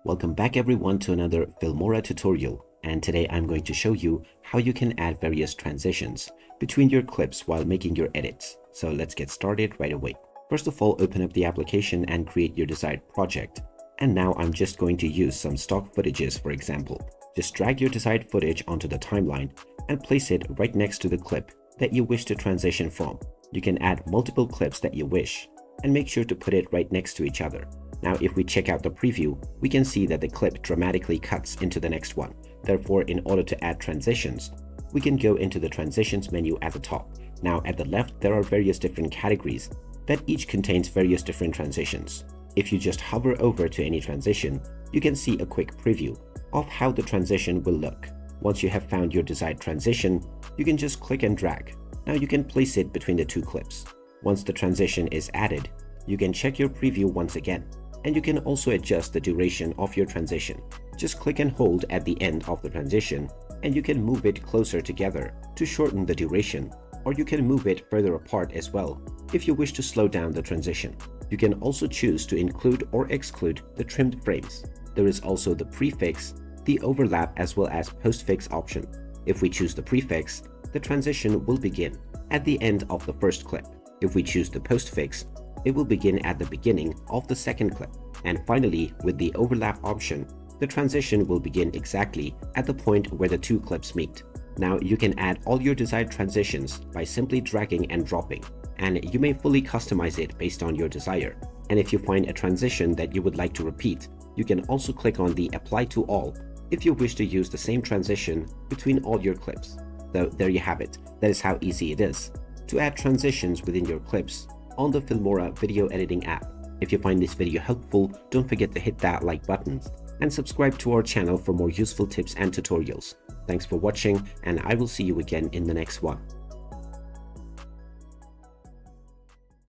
Welcome back everyone to another Filmora tutorial, and today I'm going to show you how you can add various transitions between your clips while making your edits. So let's get started right away. First of all, open up the application and create your desired project. And now I'm just going to use some stock footages for example. Just drag your desired footage onto the timeline and place it right next to the clip that you wish to transition from. You can add multiple clips that you wish and make sure to put it right next to each other. Now if we check out the preview, we can see that the clip dramatically cuts into the next one. Therefore, in order to add transitions, we can go into the transitions menu at the top. Now at the left, there are various different categories that each contains various different transitions. If you just hover over to any transition, you can see a quick preview of how the transition will look. Once you have found your desired transition, you can just click and drag. Now you can place it between the two clips. Once the transition is added, you can check your preview once again. And you can also adjust the duration of your transition. Just click and hold at the end of the transition and you can move it closer together to shorten the duration, or you can move it further apart as well if you wish to slow down the transition. You can also choose to include or exclude the trimmed frames. There is also the prefix, the overlap as well as postfix option. If we choose the prefix, the transition will begin at the end of the first clip. If we choose the postfix, it will begin at the beginning of the second clip. And finally, with the overlap option, the transition will begin exactly at the point where the two clips meet. Now you can add all your desired transitions by simply dragging and dropping, and you may fully customize it based on your desire. And if you find a transition that you would like to repeat, you can also click on the Apply to All if you wish to use the same transition between all your clips. So there you have it. That is how easy it is to add transitions within your clips on the Filmora video editing app. If you find this video helpful, don't forget to hit that like button and subscribe to our channel for more useful tips and tutorials. Thanks for watching, and I will see you again in the next one.